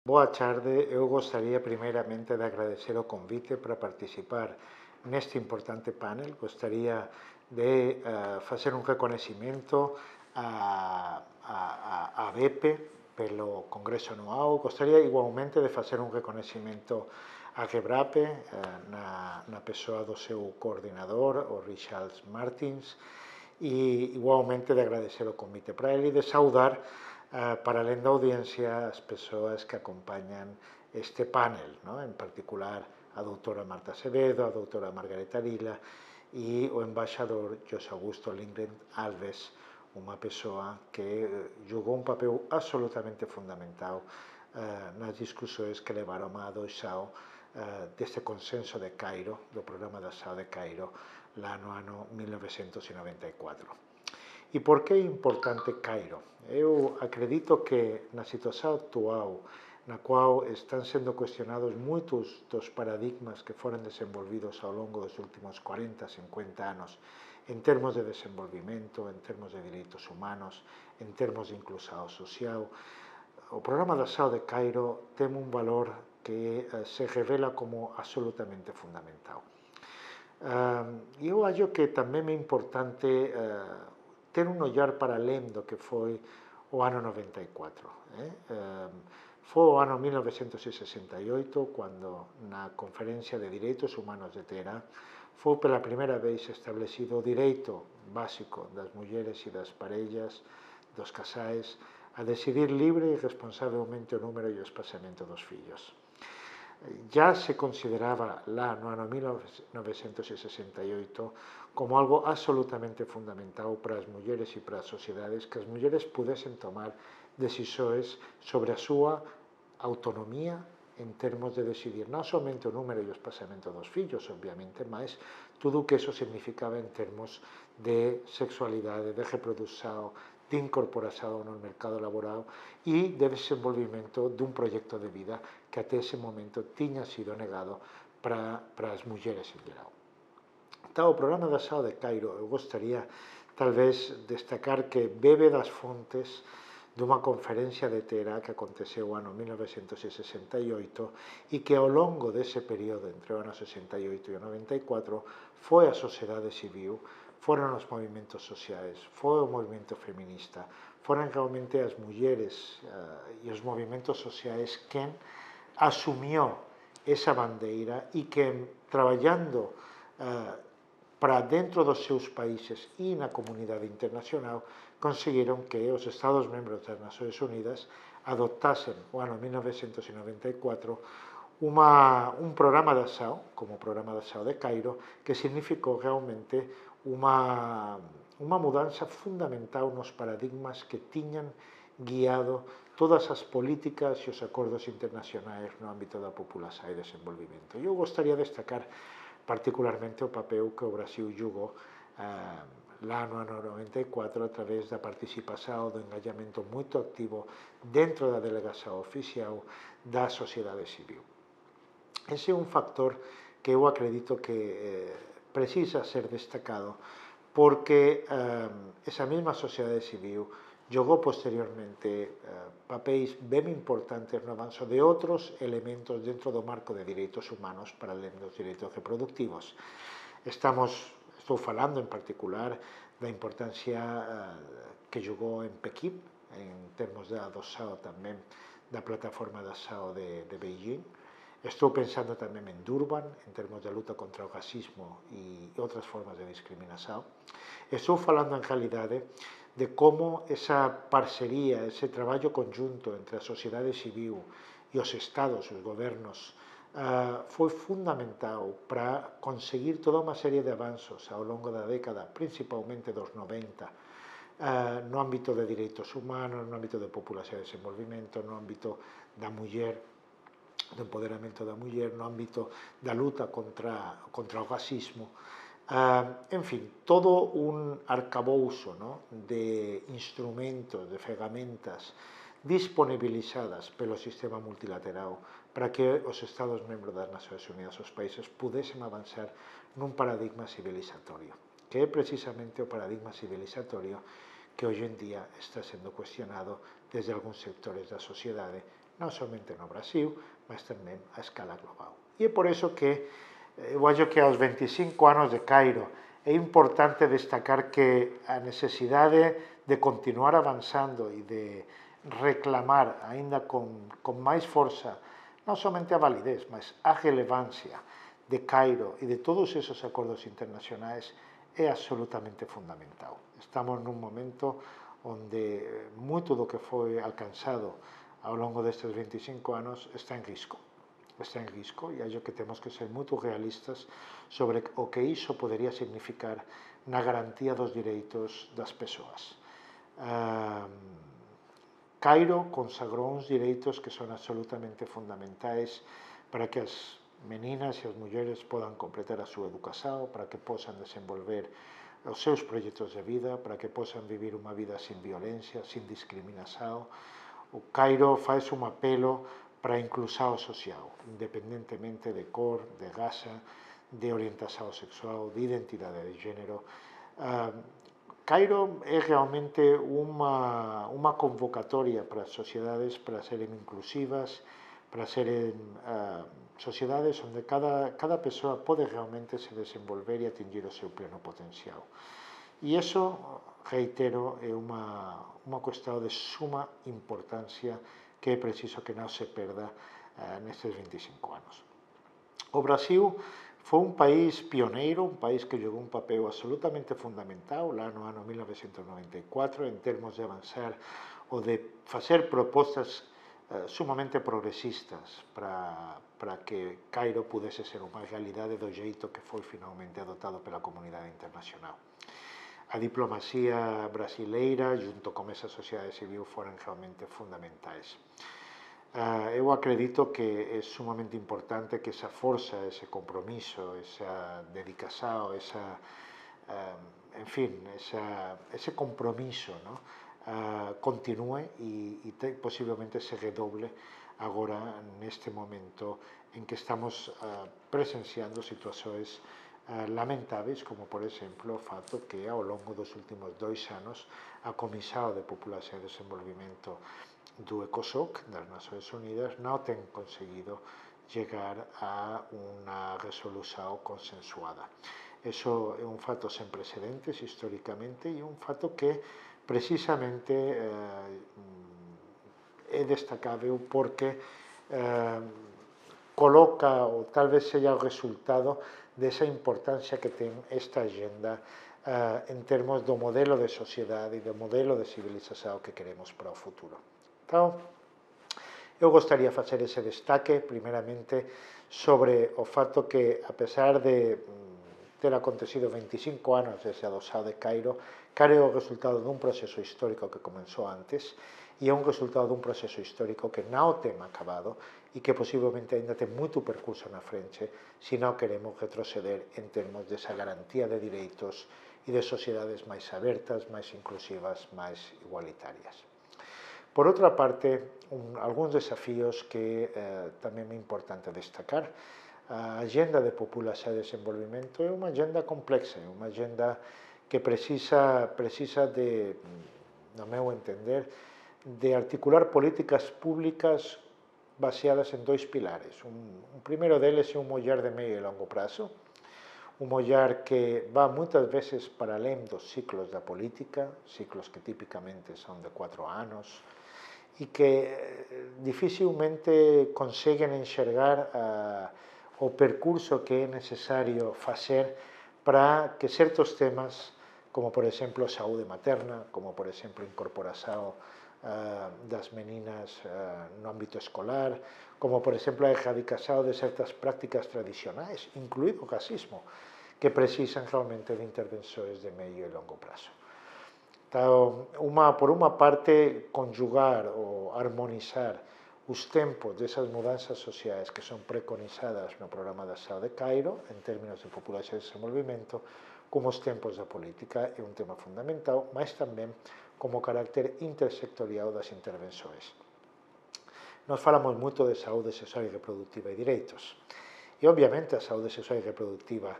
Boa tarde, eu gostaría primeiramente de agradecer o convite para participar neste importante panel. Gostaría de facer un reconhecimento a BEPE pelo Congreso Anual. Gostaría igualmente de facer un reconhecimento a Gebrape na persoa do seu coordinador, o Richard Martins, e igualmente de agradecer o convite para ele e de saudar para além da audiencia as persoas que acompañan este panel, ¿no? En particular a doutora Marta Acevedo, a doutora Margareta Vila e o embaixador José Augusto Lindgren Alves, unha persoa que jogou un papel absolutamente fundamental nas discusións que levaron a adoxao deste consenso de Cairo, do programa da SAO de Cairo, lá no ano 1994. E por que é importante Cairo? Eu acredito que na situación actual na qual están sendo cuestionados moitos dos paradigmas que foron desenvolvidos ao longo dos últimos 40, 50 anos en termos de desenvolvimento, en termos de direitos humanos, en termos de inclusão social. O programa da SAO de Cairo ten un valor que se revela como absolutamente fundamental. Eu acho que tamén é importante ter un ollar para além do que foi o ano 94. Foi o ano 1968 cando na Conferencia de Direitos Humanos de Teherán foi pela primeira vez establecido o direito básico das mulleres e das parellas, dos casais, a decidir libre e responsablemente o número e o espacamento dos fillos. Ya se consideraba lá no ano 1968 como algo absolutamente fundamental para as mulleres e para as sociedades que as mulleres pudesen tomar decisões sobre a súa autonomía en termos de decidir non somente o número e o espasamento dos fillos, obviamente, mas tudo o que eso significaba en termos de sexualidade, de reprodução, de incorporación no mercado laboral e de desenvolvimento dun proxecto de vida que até ese momento tiña sido negado para as mulleres en geral. Então, o programa da SAO de Cairo, eu gostaría talvez destacar que bebe das fontes dunha conferencia de Teherán que aconteceu o ano 1968 e que ao longo dese período entre o ano 68 e o 94 foi a sociedade civil, foron os movimentos sociais, foi o movimento feminista, foron realmente as mulleres e os movimentos sociais quen asumió esa bandeira e que traballando para dentro dos seus países e na comunidade internacional conseguiron que os Estados membros das Nações Unidas adoptasen o ano 1994 un programa da SAO, como o programa da SAO de Cairo, que significou realmente unha mudanza fundamental nos paradigmas que tiñan guiado todas as políticas e os acordos internacionais no ámbito da população e desenvolvimento. Eu gostaría de destacar particularmente o papel que o Brasil jugou lá no ano 94 a través da participación, do engallamento moito activo dentro da delegación oficial da sociedade civil. Ese é un factor que eu acredito que precisa ser destacado porque esa mesma sociedade civil jogou posteriormente papéis ben importantes no avanzo de outros elementos dentro do marco de direitos humanos para além dos direitos reproductivos. Estou falando en particular da importancia que jogou en Pekín en termos da SAO tamén da plataforma da SAO de Beijing. Estou pensando tamén en Durban, en termos de luta contra o racismo e outras formas de discriminación. Estou falando en realidade de como esa parcería, ese traballo conjunto entre a sociedade civil e os estados, os gobernos, foi fundamental para conseguir toda unha serie de avanzos ao longo da década, principalmente dos 90, no ámbito de direitos humanos, no ámbito de populación e desenvolvimento, no ámbito da muller, do empoderamento da muller, no ámbito da luta contra o racismo. En fin, todo un arcabouzo, ¿no?, de instrumentos, de ferramentas disponibilizadas pelo sistema multilateral para que os Estados membros das Nacións Unidas, os países, pudesen avanzar nun paradigma civilizatorio, que é precisamente o paradigma civilizatorio que hoxe en día está sendo cuestionado desde algúns sectores da sociedade non somente no Brasil, mas tamén a escala global. E é por iso que eu acho que aos 25 anos de Cairo é importante destacar que a necesidade de continuar avanzando e de reclamar aínda con máis forza non somente a validez, mas a relevancia de Cairo e de todos esos acordos internacionais é absolutamente fundamental. Estamos nun momento onde moito do que foi alcanzado ao longo destes 25 anos está en risco. Está en risco e acho que temos que ser moito realistas sobre o que iso podería significar na garantía dos direitos das persoas. Cairo consagrou uns direitos que son absolutamente fundamentais para que as meninas e as mulleres podan completar a súa educación, para que posan desenvolver os seus proxectos de vida, para que posan vivir unha vida sin violencia, sin discriminación. O Cairo faz un apelo para a inclusão social, independentemente de cor, de raza, de orientación sexual, de identidade de género. Cairo é realmente unha convocatoria para as sociedades para serem inclusivas, para serem sociedades onde cada persoa pode realmente se desenvolver e atingir o seu pleno potencial. E iso, reitero, é unha cuestión de suma importancia que é preciso que non se perda nestes 25 anos. O Brasil foi un país pioneiro, un país que jogou un papel absolutamente fundamental lá no ano 1994 en termos de avanzar ou de facer propostas sumamente progresistas para que Cairo pudese ser unha realidade do xeito que foi finalmente adoptado pela comunidade internacional. A diplomacia brasileira, junto con esa sociedade civil, foron realmente fundamentais. Eu acredito que é sumamente importante que esa forza, ese compromiso, esa dedicación, ese compromiso, ¿no? Continúe e posiblemente se redoble agora neste momento en que estamos presenciando situacións lamentáveis, como por exemplo o fato que ao longo dos últimos 2 anos a Comisao de Populación e Desenvolvimento do ECOSOC das Nações Unidas non ten conseguido chegar a unha resolución consensuada. Eso é un fato sen precedentes históricamente e un fato que precisamente é destacável porque coloca, ou tal vez seja o resultado desa importancia que ten esta agenda en termos do modelo de sociedade e do modelo de civilización que queremos para o futuro. Então, eu gostaria de facer ese destaque, primeramente, sobre o fato que, a pesar de ter acontecido 25 anos desde a adopción de Cairo, Cairo é o resultado dun proceso histórico que comenzou antes e é un resultado dun proceso histórico que non ten acabado e que posiblemente ainda ten moito percurso na frente se non queremos retroceder en termos desa garantía de direitos e de sociedades máis abertas, máis inclusivas, máis igualitarias. Por outra parte, algúns desafíos que tamén é importante destacar. A agenda de populación e desenvolvimento é unha agenda complexa, é unha agenda que precisa de, no meu entender, de articular políticas públicas baseadas en 2 pilares. Un primeiro deles é un ollar de medio e longo prazo, un ollar que va moitas veces para além dos ciclos da política, ciclos que típicamente son de 4 anos, e que dificilmente conseguen enxergar o percurso que é necesario facer para que certos temas, como por exemplo saúde materna, como por exemplo incorporación das meninas no ámbito escolar, como por exemplo a erradicación de certas prácticas tradicionais, incluído o racismo, que precisan realmente de intervenções de medio e longo prazo. Então, por unha parte, conjugar ou armonizar os tempos desas mudanzas sociais que son preconizadas no programa da SAO de Cairo, en términos de populación e desenvolvimento, como os tempos da política é un tema fundamental, mas tamén como carácter intersectorial das intervenções. Nós falamos moito de saúde sexual e reproductiva e direitos. E, obviamente, a saúde sexual e reproductiva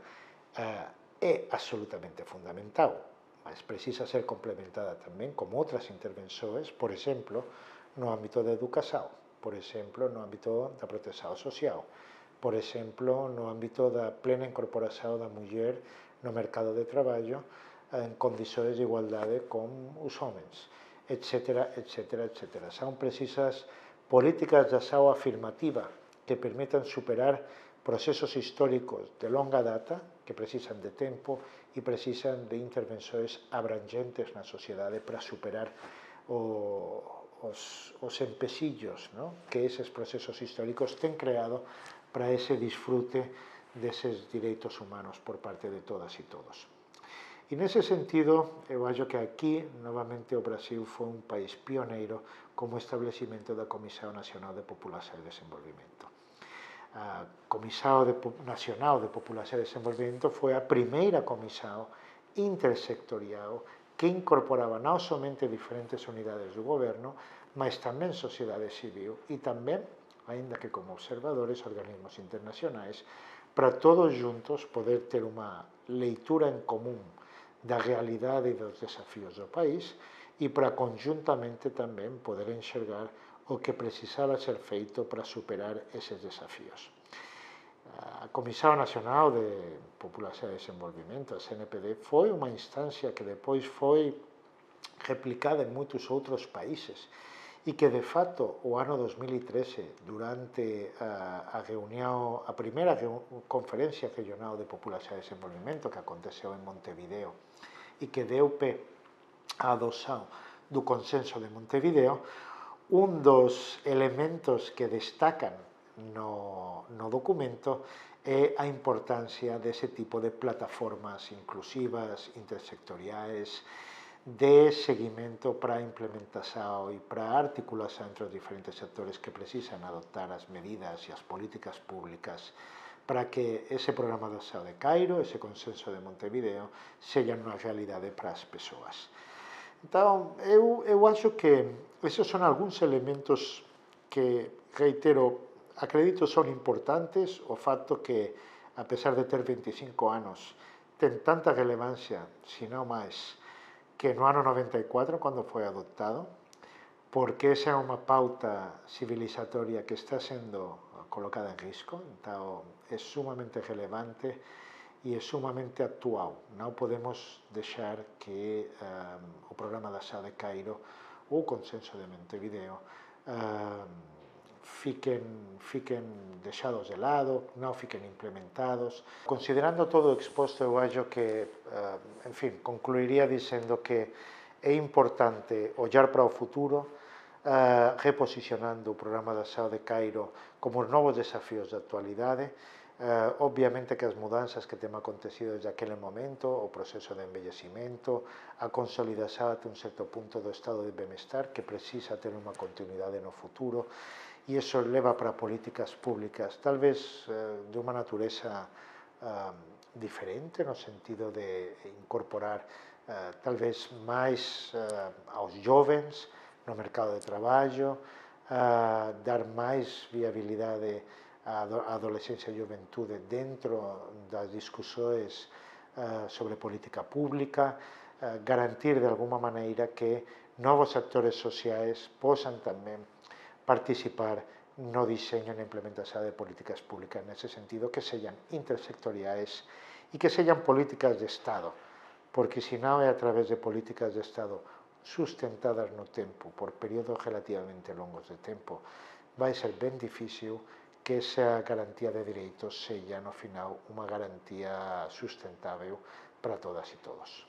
é absolutamente fundamental, mas precisa ser complementada tamén con outras intervenções, por exemplo, no ámbito da educación. por exemplo, no ámbito da proteção social, por exemplo, no ámbito da plena incorporação da mulher no mercado de trabalho en condições de igualdade com os homens, etc., etc., etc. São precisas políticas de ação afirmativa que permitan superar procesos históricos de longa data que precisan de tempo e precisan de intervenções abrangentes na sociedade para superar os empecillos, ¿no?, que eses procesos históricos ten creado para ese disfrute deses direitos humanos por parte de todas e todos. E nese sentido, eu acho que aquí, novamente, o Brasil foi un país pioneiro como establecimento da Comisión Nacional de Populación e Desenvolvimento. A Comisión Nacional de Populación e Desenvolvimento foi a primeira comisión intersectorial que incorporaba non somente diferentes unidades do goberno, mas tamén sociedade civil e tamén, aínda que como observadores, organismos internacionais, para todos juntos poder ter unha leitura en común da realidade e dos desafíos do país e para conjuntamente tamén poder enxergar o que precisaba ser feito para superar eses desafíos. A Comisión Nacional de Populación e Desenvolvimento, a CNPD, foi unha instancia que depois foi replicada en moitos outros países e que, de facto, o ano 2013, durante a primeira conferencia regional de Populación e Desenvolvimento que aconteceu en Montevideo e que deu pé á adoção do Consenso de Montevideo, un dos elementos que destacan no documento é a importancia dese tipo de plataformas inclusivas, intersectoriais, de seguimento para a implementación e para a articulación entre os diferentes sectores que precisan adoptar as medidas e as políticas públicas para que ese programa de Sao de Cairo, ese consenso de Montevideo, sellan unha realidade para as persoas. Entón, eu acho que esos son algúns elementos que, reitero, acredito son importantes. O facto que, a pesar de ter 25 anos, ten tanta relevancia, se non máis, que no ano 94, cando foi adoptado, porque esa é unha pauta civilizatoria que está sendo colocada en risco. Entón, é sumamente relevante e é sumamente actual. Non podemos deixar que o programa da Sao de Cairo ou o Consenso de Montevideo fiquen deixados de lado, non fiquen implementados. Considerando todo o exposto, eu acho que, en fin, concluiría dicendo que é importante ollar para o futuro, reposicionando o programa da Sao de Cairo como os novos desafíos da actualidade. Obviamente que as mudanzas que temos acontecido desde aquele momento, o proceso de envellecimento, a consolidación até un certo punto do estado de benestar, que precisa ter unha continuidade no futuro, e iso leva para políticas públicas, tal vez de unha natureza diferente, no sentido de incorporar tal vez máis aos jovens no mercado de traballo, dar máis viabilidade á adolescencia e juventude dentro das discussões sobre política pública, garantir de alguma maneira que novos actores sociais posan tamén participar no diseño e na implementación de políticas públicas nese sentido, que sellan intersectoriais e que sellan políticas de Estado, porque senón é a través de políticas de Estado sustentadas no tempo, por períodos relativamente longos de tempo, vai ser ben difícil que esa garantía de dereitos sella, no final, unha garantía sustentável para todas e todos.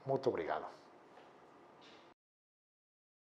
Moito obrigado.